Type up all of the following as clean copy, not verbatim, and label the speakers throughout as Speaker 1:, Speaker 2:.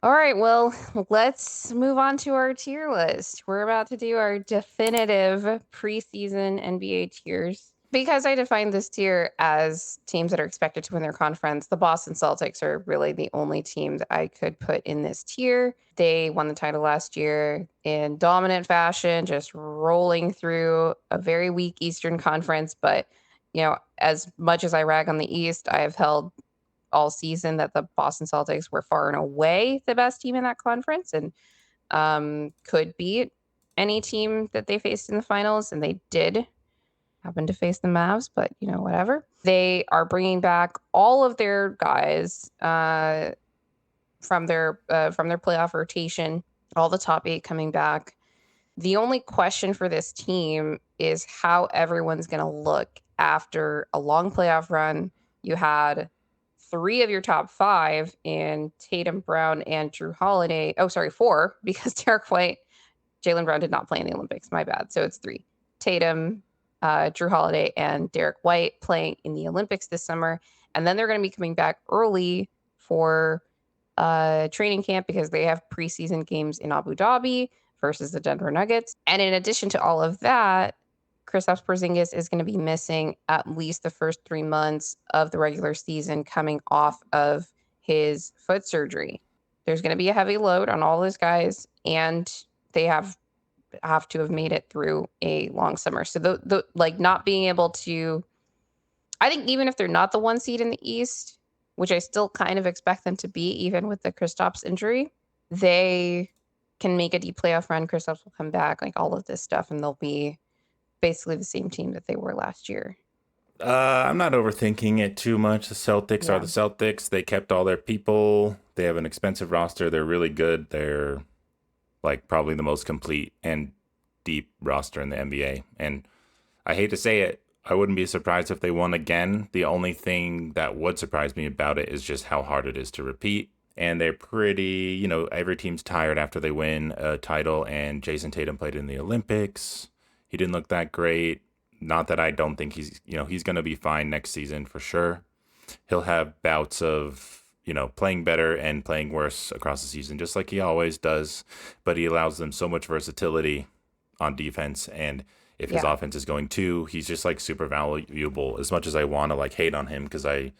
Speaker 1: All right, well, let's move on to our tier list. We're about to do our definitive preseason NBA tiers. Because I defined this tier as teams that are expected to win their conference, the Boston Celtics are really the only team that I could put in this tier. They won the title last year in dominant fashion, just rolling through a very weak Eastern Conference. But, as much as I rag on the East, I have held all season that the Boston Celtics were far and away the best team in that conference and could beat any team that they faced in the finals. And they did happen to face the Mavs, but whatever. They are bringing back all of their guys from their playoff rotation, all the top 8 coming back. The only question for this team is how everyone's going to look after a long playoff run. You had 3 of your top 5 in Tatum, Brown, and Drew Holiday. Oh, sorry, 4, because Derek White, Jaylen Brown did not play in the Olympics. My bad. So it's 3. Tatum, Drew Holiday, and Derek White playing in the Olympics this summer. And then they're going to be coming back early for training camp because they have preseason games in Abu Dhabi versus the Denver Nuggets. And in addition to all of that, Kristaps Porzingis is going to be missing at least the first 3 months of the regular season coming off of his foot surgery. There's going to be a heavy load on all those guys, and they have to have made it through a long summer. So the like not being able to, I think even if they're not the 1 seed in the East, which I still kind of expect them to be, even with the Kristaps injury, they can make a deep playoff run. Kristaps will come back, like all of this stuff, and they'll be basically the same team that they were last year.
Speaker 2: I'm not overthinking it too much. The Celtics are
Speaker 1: Yeah.
Speaker 2: the Celtics. They kept all their people. They have an expensive roster. They're really good. They're like probably the most complete and deep roster in the NBA. And I hate to say it, I wouldn't be surprised if they won again. The only thing that would surprise me about it is just how hard it is to repeat. And they're pretty, every team's tired after they win a title. And Jason Tatum played in the Olympics. He didn't look that great. Not that I don't think he's going to be fine next season for sure. He'll have bouts of, playing better and playing worse across the season, just like he always does. But he allows them so much versatility on defense. And if his
Speaker 1: Yeah.
Speaker 2: offense is going too, he's just like super valuable. As much as I want to like hate on him because I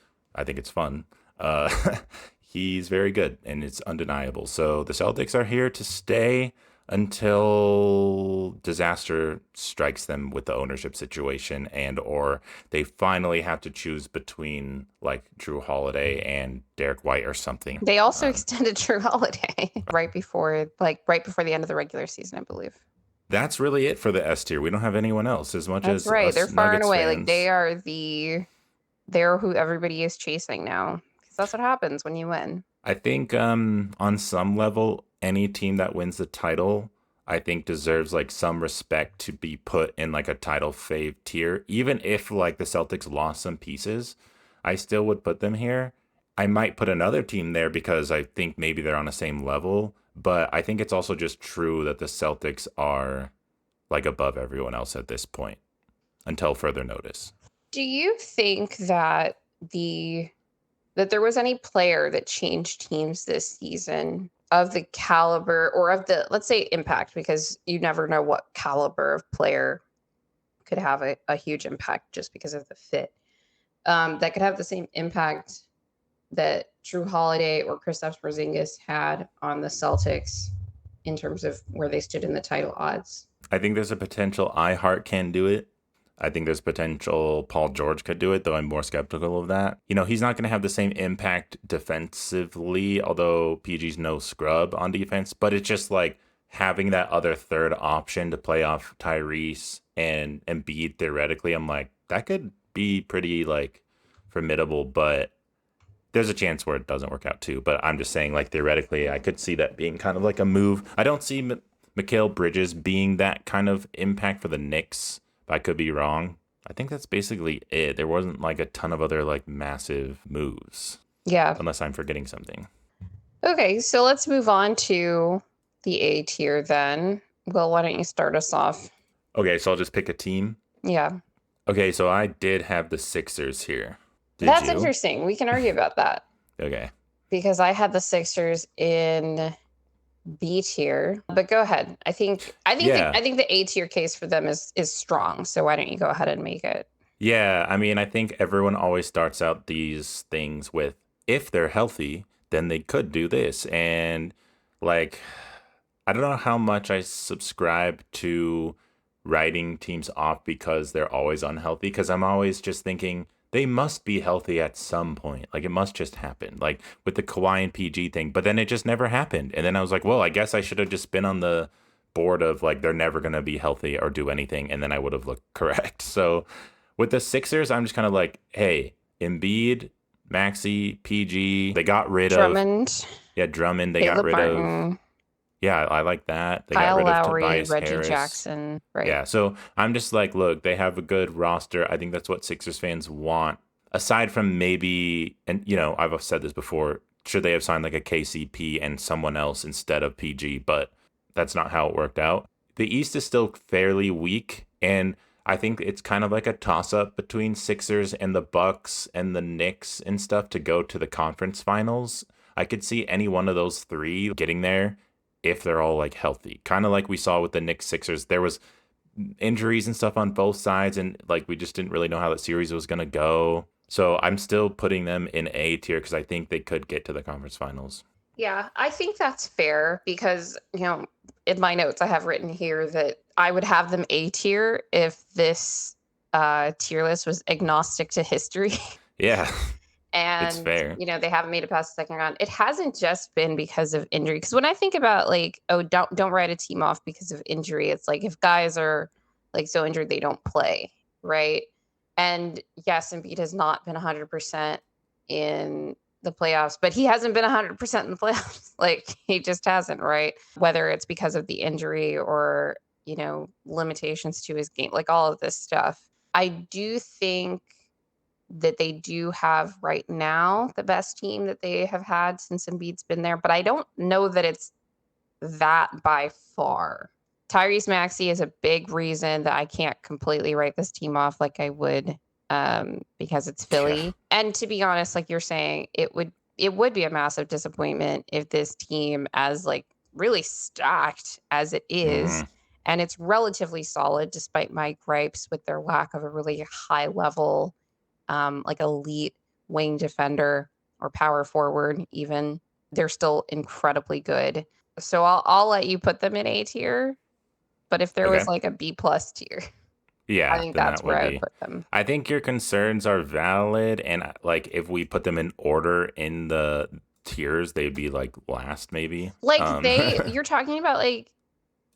Speaker 2: think it's fun. Uh, he's very good and it's undeniable. So the Celtics are here to stay until disaster strikes them with the ownership situation and or they finally have to choose between like Drew Holiday and Derek White or something.
Speaker 1: They also extended Drew Holiday right before the end of the regular season, I believe.
Speaker 2: That's really it for the S tier. We don't have anyone else as much
Speaker 1: That's
Speaker 2: as
Speaker 1: right. They're
Speaker 2: us
Speaker 1: far and
Speaker 2: Nuggets
Speaker 1: away. Like
Speaker 2: fans.
Speaker 1: they're who everybody is chasing now. Because that's what happens when you win.
Speaker 2: I think on some level, any team that wins the title, I think deserves like some respect to be put in like a title fave tier. Even if like the Celtics lost some pieces, I still would put them here. I might put another team there because I think maybe they're on the same level, but I think it's also just true that the Celtics are like above everyone else at this point until further notice.
Speaker 1: Do you think that there was any player that changed teams this season of the caliber or of the, let's say, impact, because you never know what caliber of player could have a huge impact just because of the fit, that could have the same impact that Drew Holiday or Kristaps Porzingis had on the Celtics in terms of where they stood in the title odds?
Speaker 2: I think there's a potential I Heart can do it. I think there's potential Paul George could do it, though I'm more skeptical of that. He's not going to have the same impact defensively, although PG's no scrub on defense, but it's just like having that other third option to play off Tyrese and Embiid theoretically. I'm like, that could be pretty like formidable, but there's a chance where it doesn't work out too. But I'm just saying, like, theoretically, I could see that being kind of like a move. I don't see Mikal Bridges being that kind of impact for the Knicks. I could be wrong. I think that's basically it. There wasn't like a ton of other like massive moves,
Speaker 1: Yeah.
Speaker 2: unless I'm forgetting something.
Speaker 1: Okay, so let's move on to the A tier then. Well, why don't you start us off?
Speaker 2: Okay, so I'll just pick a team.
Speaker 1: Yeah.
Speaker 2: Okay, so I did have the Sixers here. Did
Speaker 1: That's
Speaker 2: you?
Speaker 1: interesting. We can argue about that.
Speaker 2: Okay.
Speaker 1: because I had the Sixers in B tier. But go ahead.
Speaker 2: Yeah.
Speaker 1: I think the A tier case for them is strong. So why don't you go ahead and make it?
Speaker 2: Yeah, I mean, I think everyone always starts out these things with if they're healthy, then they could do this. And like, I don't know how much I subscribe to writing teams off because they're always unhealthy, because I'm always just thinking they must be healthy at some point. Like, it must just happen. Like with the Kawhi and PG thing, but then it just never happened. And then I was like, well, I guess I should have just been on the board of like they're never going to be healthy or do anything, and then I would have looked correct. So with the Sixers, I'm just kind of like, hey, Embiid, Maxi, PG, they got rid of,
Speaker 1: Drummond,
Speaker 2: yeah, Drummond, they got
Speaker 1: Caleb
Speaker 2: rid of,
Speaker 1: Martin,
Speaker 2: yeah, I like that. They got
Speaker 1: Kyle
Speaker 2: rid of
Speaker 1: Lowry,
Speaker 2: Tobias
Speaker 1: Reggie
Speaker 2: Harris.
Speaker 1: Jackson. Right.
Speaker 2: Yeah, so I'm just like, look, they have a good roster. I think that's what Sixers fans want. Aside from maybe, and I've said this before, should they have signed like a KCP and someone else instead of PG? But that's not how it worked out. The East is still fairly weak, and I think it's kind of like a toss up between Sixers and the Bucks and the Knicks and stuff to go to the conference finals. I could see any one of those three getting there if they're all like healthy. Kind of like we saw with the Knicks Sixers. There was injuries and stuff on both sides, and like we just didn't really know how that series was going to go. So I'm still putting them in A tier because I think they could get to the conference finals.
Speaker 1: Yeah, I think that's fair because, in my notes, I have written here that I would have them A tier if this tier list was agnostic to history.
Speaker 2: Yeah, it's
Speaker 1: And,
Speaker 2: fair.
Speaker 1: they haven't made it past the second round. It hasn't just been because of injury. Because when I think about like, oh, don't write a team off because of injury, it's like if guys are like so injured they don't play, right? And yes, Embiid has not been 100% in the playoffs, but he hasn't been 100% in the playoffs. Like he just hasn't, right? Whether it's because of the injury or, limitations to his game, like all of this stuff. I do think that they do have right now the best team that they have had since Embiid's been there, but I don't know that it's that by far. Tyrese Maxey is a big reason that I can't completely write this team off like I would, because it's
Speaker 2: Yeah.
Speaker 1: Philly. And to be honest, like you're saying, it would be a massive disappointment if this team, as like really stacked as it is,
Speaker 2: Hmm.
Speaker 1: and it's relatively solid despite my gripes with their lack of a really high level, like elite wing defender or power forward even. They're still incredibly good. So I'll let you put them in A tier, but if there was
Speaker 2: Okay.
Speaker 1: like a B plus tier, I
Speaker 2: Yeah,
Speaker 1: think
Speaker 2: then
Speaker 1: that's
Speaker 2: that
Speaker 1: where
Speaker 2: would
Speaker 1: I would
Speaker 2: be.
Speaker 1: put them.
Speaker 2: I think your concerns are valid, and like if we put them in order in the tiers, they'd be like last maybe.
Speaker 1: Like you're talking about like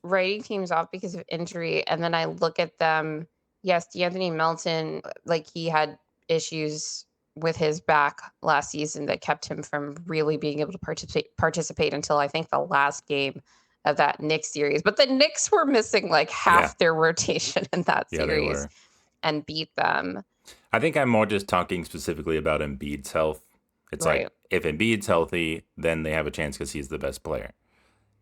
Speaker 1: writing teams off because of injury, and then I look at them. Yes, D'Anthony Melton, like he had issues with his back last season that kept him from really being able to participate until I think the last game of that Knicks series. But the Knicks were missing like
Speaker 2: Yeah,
Speaker 1: half their rotation in that
Speaker 2: yeah, they
Speaker 1: series
Speaker 2: were.
Speaker 1: and beat them.
Speaker 2: I think I'm more just talking specifically about Embiid's health. It's like
Speaker 1: Right.
Speaker 2: if Embiid's healthy, then they have a chance because he's the best player.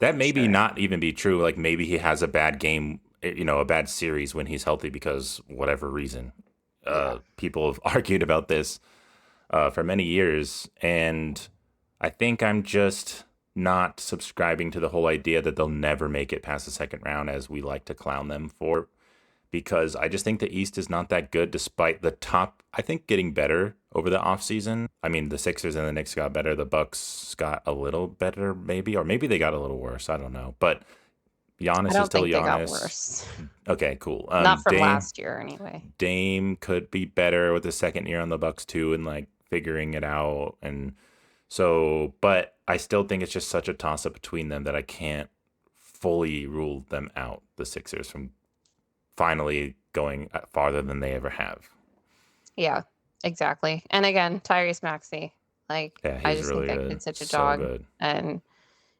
Speaker 2: That maybe
Speaker 1: Sure.
Speaker 2: not even be true. Like maybe he has a bad game, a bad series when he's healthy because whatever reason.
Speaker 1: Yeah.
Speaker 2: People have argued about this for many years, and I think I'm just not subscribing to the whole idea that they'll never make it past the second round, as we like to clown them for, because I just think the East is not that good despite the top, I think, getting better over the offseason. I mean, the Sixers and the Knicks got better. The Bucks got a little better, maybe, or maybe they got a little worse. I don't know. But
Speaker 1: I
Speaker 2: Giannis is
Speaker 1: don't
Speaker 2: still
Speaker 1: think they got
Speaker 2: Giannis.
Speaker 1: worse.
Speaker 2: Okay, cool.
Speaker 1: Not from last year anyway.
Speaker 2: Dame could be better with the second year on the Bucks too, and like figuring it out. And so, but I still think it's just such a toss up between them that I can't fully rule them out, the Sixers, from finally going farther than they ever have.
Speaker 1: Yeah, exactly. And again, Tyrese Maxey. Like,
Speaker 2: Yeah,
Speaker 1: I
Speaker 2: he's
Speaker 1: just think
Speaker 2: really
Speaker 1: that
Speaker 2: good.
Speaker 1: kid's such a
Speaker 2: So
Speaker 1: dog.
Speaker 2: good.
Speaker 1: And,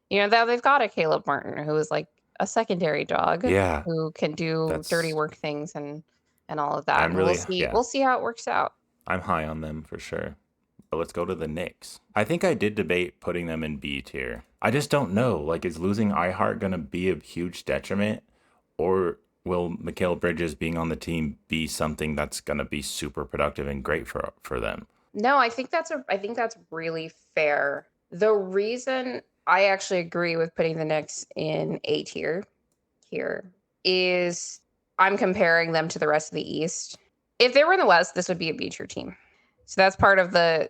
Speaker 1: now they've got a Caleb Martin who is like a secondary dog
Speaker 2: Yeah,
Speaker 1: who can do dirty
Speaker 2: that's,
Speaker 1: work things and all of that.
Speaker 2: I'm
Speaker 1: And we'll
Speaker 2: really,
Speaker 1: see
Speaker 2: yeah,
Speaker 1: we'll see how it works out.
Speaker 2: I'm high on them for sure. But let's go to the Knicks. I think I did debate putting them in B tier. I just don't know. Like, is losing iHeart going to be a huge detriment? Or will Mikal Bridges being on the team be something that's going to be super productive and great for them?
Speaker 1: No, I think that's really fair. The reason I actually agree with putting the Knicks in A tier here is I'm comparing them to the rest of the East. If they were in the West, this would be a B tier team. So that's part of the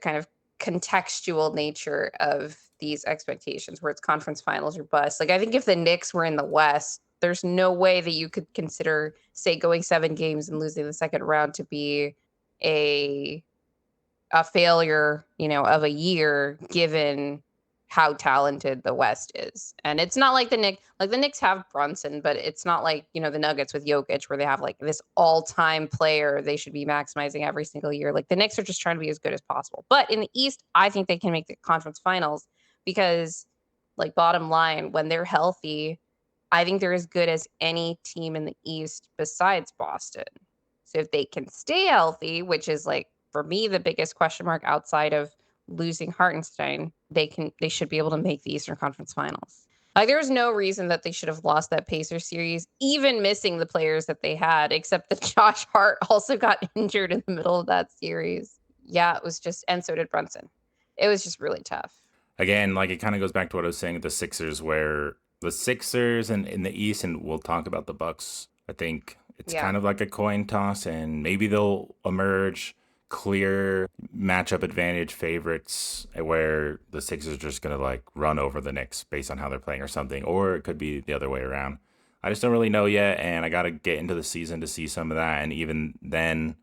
Speaker 1: kind of contextual nature of these expectations where it's conference finals or bust. Like I think if the Knicks were in the West, there's no way that you could consider, say, going 7 games and losing the second round to be a failure, of a year given how talented the West is. And it's not like the Knicks have Brunson, but it's not like, the Nuggets with Jokic where they have like this all-time player they should be maximizing every single year. Like the Knicks are just trying to be as good as possible. But in the East, I think they can make the conference finals because like bottom line, when they're healthy, I think they're as good as any team in the East besides Boston. So if they can stay healthy, which is like for me the biggest question mark outside of losing Hartenstein, they should be able to make the Eastern Conference Finals. Like there's no reason that they should have lost that Pacers series, even missing the players that they had, except that Josh Hart also got injured in the middle of that series. Yeah, it was just, and so did Brunson. It was just really tough.
Speaker 2: Again, like it kind of goes back to what I was saying with the Sixers, where the Sixers and in the East, and we'll talk about the Bucks. I think it's
Speaker 1: Yeah.
Speaker 2: kind of like a coin toss, and maybe they'll emerge clear matchup advantage favorites, where the Sixers are just gonna like run over the Knicks based on how they're playing or something, or it could be the other way around. I just don't really know yet, and I gotta get into the season to see some of that, and even then,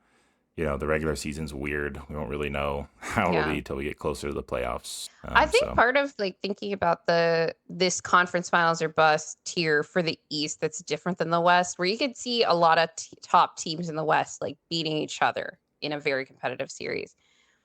Speaker 2: the regular season's weird. We won't really know how it'll
Speaker 1: Yeah.
Speaker 2: be till we get closer to the playoffs.
Speaker 1: I think
Speaker 2: So
Speaker 1: part of like thinking about this conference finals or bust tier for the East that's different than the West, where you could see a lot of top teams in the West like beating each other in a very competitive series.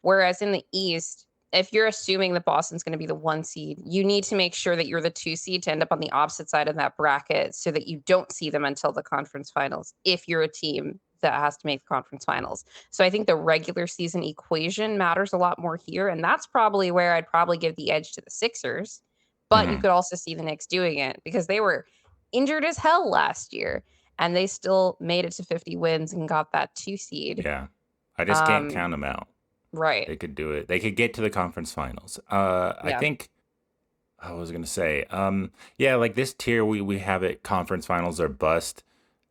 Speaker 1: Whereas in the East, if you're assuming that Boston's going to be the 1 seed, you need to make sure that you're the 2 seed to end up on the opposite side of that bracket so that you don't see them until the conference finals if you're a team that has to make the conference finals. So I think the regular season equation matters a lot more here. And that's probably where I'd probably give the edge to the Sixers. But you
Speaker 2: mhm,
Speaker 1: could also see the Knicks doing it because they were injured as hell last year and they still made it to 50 wins and got that 2 seed.
Speaker 2: yeah, I just can't
Speaker 1: Um,
Speaker 2: count them out.
Speaker 1: right.
Speaker 2: They could do it. They could get to the conference finals. I
Speaker 1: Yeah.
Speaker 2: think I was gonna say, yeah, like this tier, we have it conference finals or bust.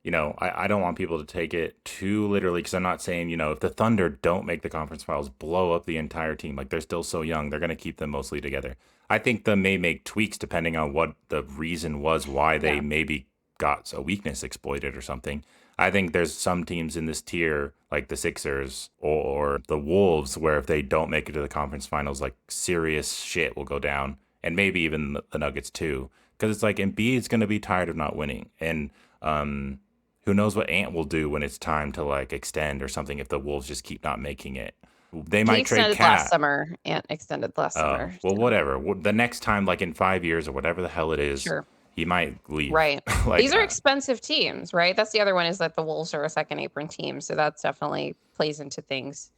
Speaker 2: I don't want people to take it too literally because I'm not saying, if the Thunder don't make the conference finals, blow up the entire team. Like they're still so young, they're gonna keep them mostly together. I think they may make tweaks depending on what the reason was why they
Speaker 1: Yeah.
Speaker 2: maybe got a weakness exploited or something. I think there's some teams in this tier, like the Sixers or the Wolves, where if they don't make it to the conference finals, like serious shit will go down, and maybe even the Nuggets too, because it's like Embiid's going to be tired of not winning, and who knows what Ant will do when it's time to like extend or something if the Wolves just keep not making it. They
Speaker 1: He
Speaker 2: might trade
Speaker 1: extended last
Speaker 2: Cat.
Speaker 1: summer and extended last
Speaker 2: Oh,
Speaker 1: summer.
Speaker 2: well,
Speaker 1: So
Speaker 2: whatever. The next time, like in 5 years or whatever the hell it is,
Speaker 1: sure.
Speaker 2: he might leave.
Speaker 1: Right.
Speaker 2: like,
Speaker 1: These are expensive teams, right? That's the other one is that the Wolves are a second apron team. So that's definitely plays into things.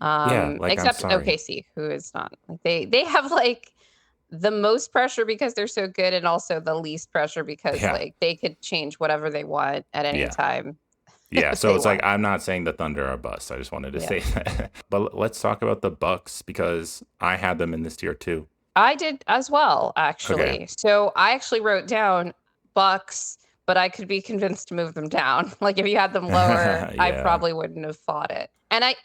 Speaker 2: yeah, like I'm
Speaker 1: Except
Speaker 2: sorry.
Speaker 1: OKC, who is not. Like they have like the most pressure because they're so good and also the least pressure because
Speaker 2: Yeah,
Speaker 1: like they could change whatever they want at any
Speaker 2: yeah.
Speaker 1: time
Speaker 2: Yeah,
Speaker 1: if
Speaker 2: so
Speaker 1: they
Speaker 2: it's like
Speaker 1: want.
Speaker 2: I'm not saying the Thunder are bust. I just wanted to
Speaker 1: Yeah.
Speaker 2: say that. But let's talk about the Bucks because I had them in this tier too.
Speaker 1: I did as well,
Speaker 2: Okay.
Speaker 1: actually. So I actually wrote down Bucks, but I could be convinced to move them down. Like if you had them lower, I
Speaker 2: Yeah.
Speaker 1: probably wouldn't have fought it. And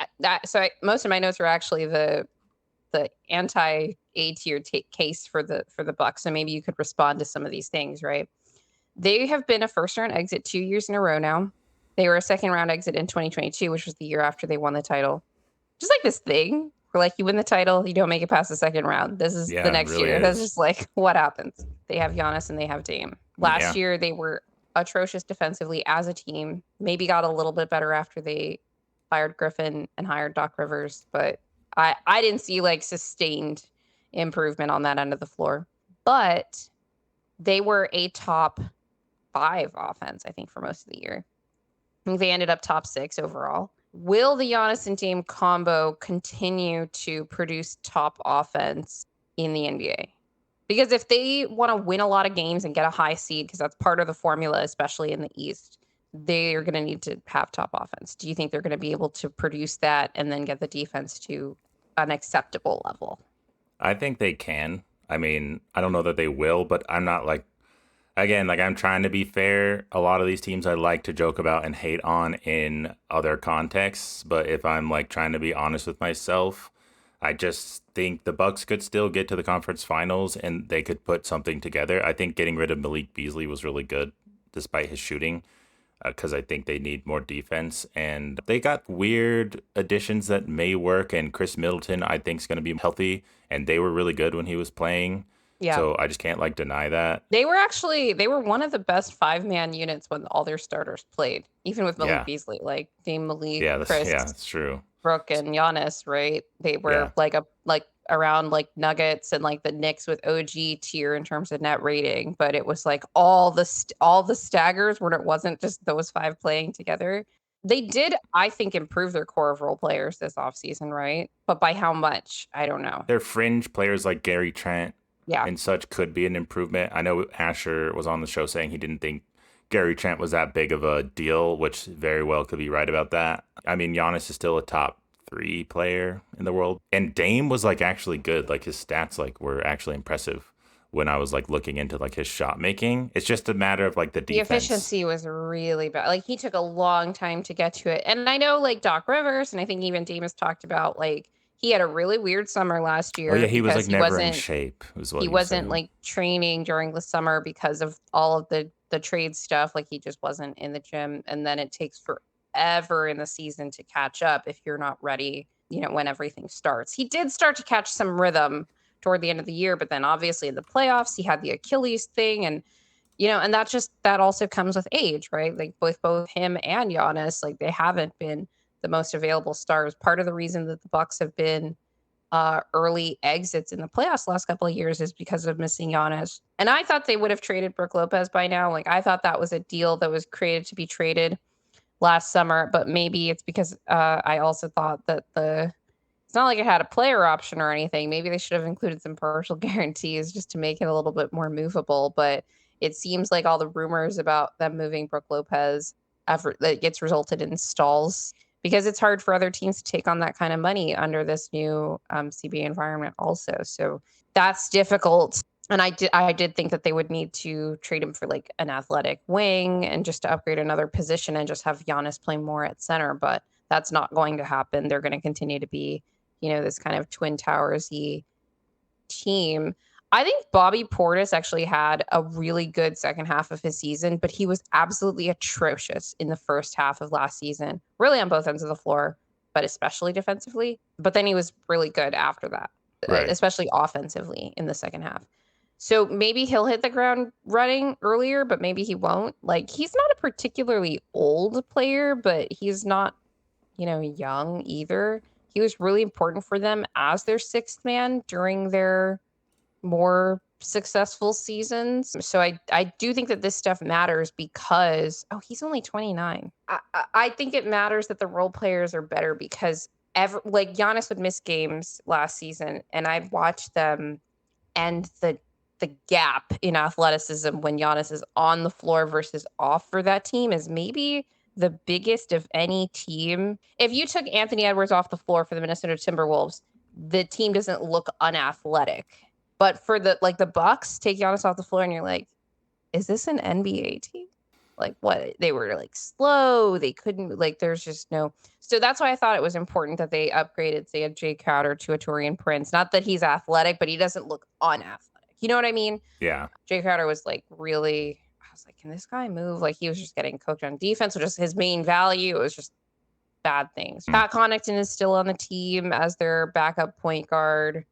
Speaker 1: most of my notes were actually the anti A tier case for the Bucks. So maybe you could respond to some of these things, right? They have been a first round exit 2 years in a row now. They were a second round exit in 2022, which was the year after they won the title. Just like this thing where like you win the title, you don't make it past the second round. This is the
Speaker 2: Yeah, it
Speaker 1: next
Speaker 2: really
Speaker 1: year. That's
Speaker 2: is.
Speaker 1: just like what happens. They have Giannis and they have Dame. Last
Speaker 2: Yeah.
Speaker 1: year they were atrocious defensively as a team. Maybe got a little bit better after they fired Griffin and hired Doc Rivers, but I didn't see like sustained improvement on that end of the floor. But they were a top 5 offense, I think, for most of the year. I think they ended up top 6 overall. Will the Giannis and Dame combo continue to produce top offense in the NBA? Because if they want to win a lot of games and get a high seed, because that's part of the formula, especially in the East, they are going to need to have top offense. Do you think they're going to be able to produce that and then get the defense to an acceptable level?
Speaker 2: I think they can. I mean, I don't know that they will, but I'm not like, again, like I'm trying to be fair. A lot of these teams I like to joke about and hate on in other contexts, but if I'm like trying to be honest with myself, I just think the Bucks could still get to the conference finals and they could put something together. I think getting rid of Malik Beasley was really good despite his shooting because I think they need more defense. And they got weird additions that may work. And Chris Middleton, I think, is going to be healthy. And they were really good when he was playing.
Speaker 1: Yeah.
Speaker 2: So I just can't like deny that.
Speaker 1: They were one of the best five-man units when all their starters played, even with Malik
Speaker 2: Yeah.
Speaker 1: Beasley, like Dame Malik,
Speaker 2: Yeah.
Speaker 1: Chris,
Speaker 2: That's true.
Speaker 1: Brooke, and Giannis, right? They were
Speaker 2: Yeah.
Speaker 1: like around like Nuggets and like the Knicks with OG tier in terms of net rating, but it was like all the staggers when it wasn't just those five playing together. They did, I think, improve their core of role players this offseason, right? But by how much? I don't know.
Speaker 2: Their fringe players like Gary Trent
Speaker 1: Yeah.
Speaker 2: and such could be an improvement. I know Asher was on the show saying he didn't think Gary Trent was that big of a deal, which very well could be right about that. I mean, Giannis is still a top three player in the world, and Dame was like actually good. Like his stats like were actually impressive when I was like looking into like his shot making. It's just a matter of like the
Speaker 1: The
Speaker 2: defense.
Speaker 1: efficiency was really bad. Like, he took a long time to get to it. And I know, like, Doc Rivers, and I think even Damus talked about, like, he had a really weird summer last
Speaker 2: Oh yeah,
Speaker 1: year
Speaker 2: he was
Speaker 1: because
Speaker 2: like never in shape, is what
Speaker 1: he
Speaker 2: he was
Speaker 1: wasn't
Speaker 2: saying.
Speaker 1: like training during the summer because of all of the trade stuff. Like, he just wasn't in the gym. And then it takes forever in the season to catch up if you're not ready, when everything starts. He did start to catch some rhythm toward the end of the year, but then obviously in the playoffs, he had the Achilles thing, and that also comes with age, right? Like both him and Giannis, like they haven't been the most available stars. Part of the reason that the Bucks have been early exits in the playoffs the last couple of years is because of missing Giannis. And I thought they would have traded Brook Lopez by now. Like, I thought that was a deal that was created to be traded last summer, but maybe it's because I also thought that it's not like it had a player option or anything. Maybe they should have included some partial guarantees just to make it a little bit more movable. But it seems like all the rumors about them moving Brook Lopez that gets resulted in stalls because it's hard for other teams to take on that kind of money under this new CBA environment also. So that's difficult. And I did think that they would need to trade him for like an athletic wing and just to upgrade another position and just have Giannis play more at center. But that's not going to happen. They're going to continue to be, this kind of Twin Towers-y team. I think Bobby Portis actually had a really good second half of his season, but he was absolutely atrocious in the first half of last season, really on both ends of the floor, but especially defensively. But then he was really good after that,
Speaker 2: Right.
Speaker 1: especially offensively in the second half. So maybe he'll hit the ground running earlier, but maybe he won't. Like, he's not a particularly old player, but he's not, young either. He was really important for them as their sixth man during their more successful seasons. So I do think that this stuff matters because he's only 29. I think it matters that the role players are better because like Giannis would miss games last season, and I watched them, and the gap in athleticism when Giannis is on the floor versus off for that team is maybe the biggest of any team. If you took Anthony Edwards off the floor for the Minnesota Timberwolves, the team doesn't look unathletic. But for the Bucks, take Giannis off the floor and you're like, is this an NBA team? Like, what? They were like slow. They couldn't, like, there's just no. So that's why I thought it was important that they upgraded, say, a Jay Crowder to a Taurean Prince. Not that he's athletic, but he doesn't look unathletic. You know what I mean?
Speaker 2: Yeah.
Speaker 1: Jay Crowder was like really, I was like, can this guy move? Like, he was just getting cooked on defense, which is his main value. It was just bad things.
Speaker 2: Mm.
Speaker 1: Pat Connaughton is still on the team as their backup point guard.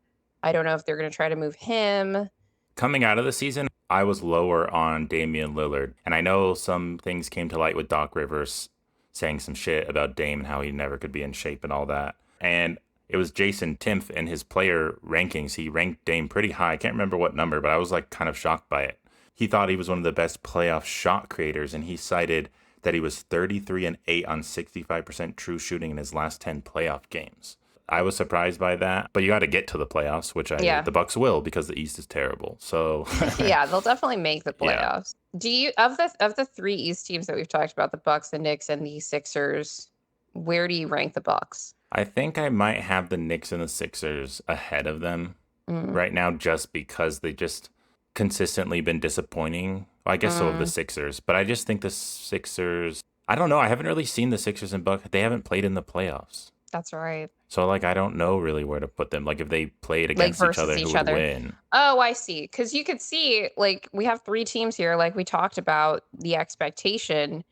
Speaker 1: I don't know if they're going to try to move him.
Speaker 2: Coming out of the season, I was lower on Damian Lillard. And I know some things came to light with Doc Rivers saying some shit about Dame and how he never could be in shape and all that. And it was Jason Timpf in his player rankings. He ranked Dame pretty high. I can't remember what number, but I was like kind of shocked by it. He thought he was one of the best playoff shot creators, and he cited that he was 33 and 8 on 65% true shooting in his last 10 playoff games. I was surprised by that, but you got to get to the playoffs, which
Speaker 1: Yeah.
Speaker 2: the Bucks will because the East is terrible. So
Speaker 1: Yeah, they'll definitely make the
Speaker 2: yeah,
Speaker 1: playoffs. Do you of the three East teams that we've talked about, the Bucks, the Knicks, and the Sixers, where do you rank the Bucks?
Speaker 2: I think I might have the Knicks and the Sixers ahead of them.
Speaker 1: Mm.
Speaker 2: right now just because they just consistently been disappointing. Well, I guess so have the
Speaker 1: Mm.
Speaker 2: Sixers, but I just think the Sixers. I don't know. I haven't really seen the Sixers and Buck. They haven't played in the playoffs,
Speaker 1: That's right.
Speaker 2: so like I don't know really where to put them. Like if they played
Speaker 1: Like
Speaker 2: against each
Speaker 1: versus
Speaker 2: other, who
Speaker 1: each
Speaker 2: would
Speaker 1: other.
Speaker 2: win?
Speaker 1: Oh, I see. Because you could see, like, we have 3 teams here, like we talked about the expectation.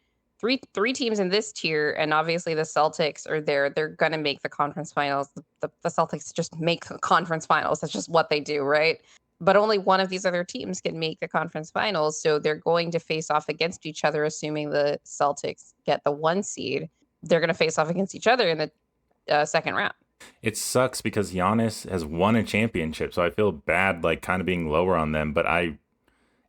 Speaker 1: Three teams in this tier, and obviously the Celtics are there. They're gonna make the conference finals. The Celtics just make the conference finals. That's just what they do, right? But only one of these other teams can make the conference finals, so they're going to face off against each other, assuming the Celtics get the 1 seed. They're gonna face off against each other in the, second round.
Speaker 2: It sucks because Giannis has won a championship, so I feel bad like kind of being lower on them. But I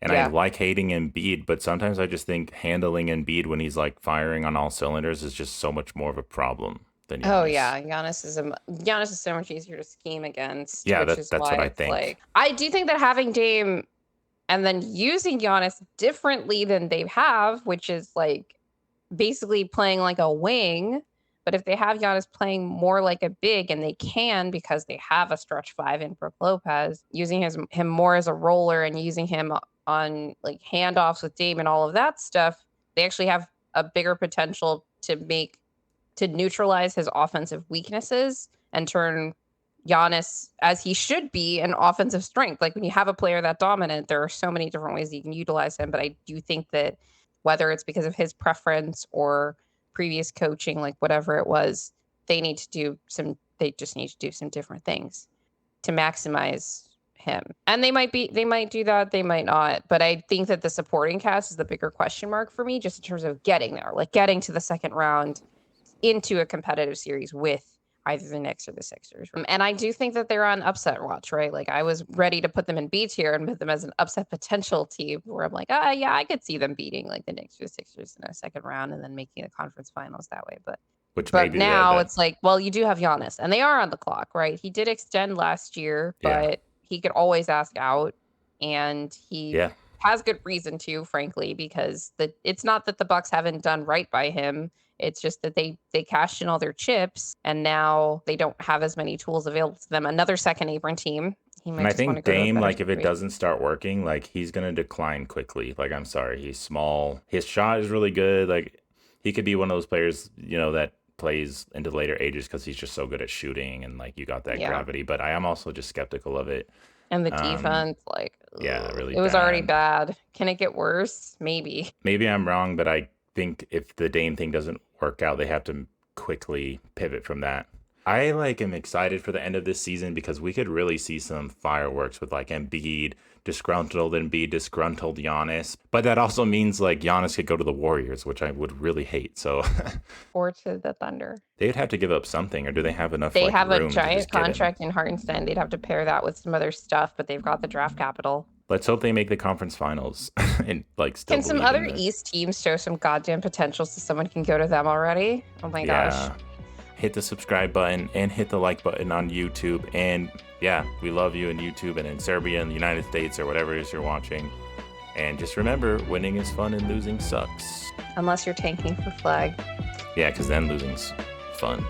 Speaker 1: Yeah.
Speaker 2: like hating Embiid, but sometimes I just think handling Embiid when he's like firing on all cylinders is just so much more of a problem than
Speaker 1: Oh
Speaker 2: Giannis.
Speaker 1: yeah, Giannis is so much easier to scheme against,
Speaker 2: Yeah,
Speaker 1: which
Speaker 2: that
Speaker 1: is
Speaker 2: that's
Speaker 1: why
Speaker 2: what I
Speaker 1: it's
Speaker 2: think.
Speaker 1: like I do think that having Dame and then using Giannis differently than they have, which is like basically playing like a wing. But if they have Giannis playing more like a big, and they can because they have a stretch five in Brook Lopez, using him more as a roller and using him on like handoffs with Dame and all of that stuff, they actually have a bigger potential to neutralize his offensive weaknesses and turn Giannis, as he should be, an offensive strength. Like when you have a player that dominant, there are so many different ways you can utilize him. But I do think that whether it's because of his preference or previous coaching, like whatever it was, they just need to do some different things to maximize him. And they might do that, they might not. But I think that the supporting cast is the bigger question mark for me, just in terms of getting there, like getting to the second round into a competitive series with either the Knicks or the Sixers. And I do think that they're on upset watch, right? Like I was ready to put them in B tier and put them as an upset potential team where I'm like, yeah, I could see them beating like the Knicks or the Sixers in a second round and then making the conference finals that way.
Speaker 2: Which
Speaker 1: But
Speaker 2: maybe that
Speaker 1: now
Speaker 2: that
Speaker 1: it's like, well, you do have Giannis and they are on the clock, right? He did extend last year,
Speaker 2: yeah.
Speaker 1: but he could always ask out, and he
Speaker 2: Yeah.
Speaker 1: has good reason to, frankly, because it's not that the Bucks haven't done right by him. It's just that they cashed in all their chips and now they don't have as many tools available to them. Another second apron team. He
Speaker 2: And
Speaker 1: might
Speaker 2: I
Speaker 1: just want to
Speaker 2: think
Speaker 1: go to a
Speaker 2: Dame,
Speaker 1: better
Speaker 2: like if it
Speaker 1: situation.
Speaker 2: doesn't start working, like he's gonna decline quickly. Like I'm sorry, he's small. His shot is really good. Like he could be one of those players, that plays into the later ages because he's just so good at shooting and like you got that
Speaker 1: Yeah.
Speaker 2: gravity. But I am also just skeptical of it.
Speaker 1: And the
Speaker 2: Um,
Speaker 1: defense, like,
Speaker 2: yeah, really
Speaker 1: it was already
Speaker 2: bad.
Speaker 1: bad. Can it get worse? Maybe.
Speaker 2: Maybe I'm wrong, but I think if the Dame thing doesn't work out, they have to quickly pivot from that. I like am excited for the end of this season because we could really see some fireworks with like Embiid, disgruntled Giannis. But that also means like Giannis could go to the Warriors, which I would really hate. So
Speaker 1: Or to the Thunder.
Speaker 2: they'd have to give up something, or do they have enough
Speaker 1: They
Speaker 2: like
Speaker 1: have a
Speaker 2: room to just
Speaker 1: giant
Speaker 2: get him?
Speaker 1: contract in Hartenstein. They'd have to pair that with some other stuff, but they've got the draft capital.
Speaker 2: Let's hope they make the conference finals and like still
Speaker 1: Can some
Speaker 2: believe in
Speaker 1: other
Speaker 2: the
Speaker 1: East teams show some goddamn potential so someone can go to them already? Oh my gosh.
Speaker 2: yeah. Hit the subscribe button and hit the like button on YouTube. And yeah, we love you in YouTube and in Serbia and the United States or whatever it is you're watching. And just remember, winning is fun and losing sucks.
Speaker 1: Unless you're tanking for flag.
Speaker 2: Yeah, because then losing's fun.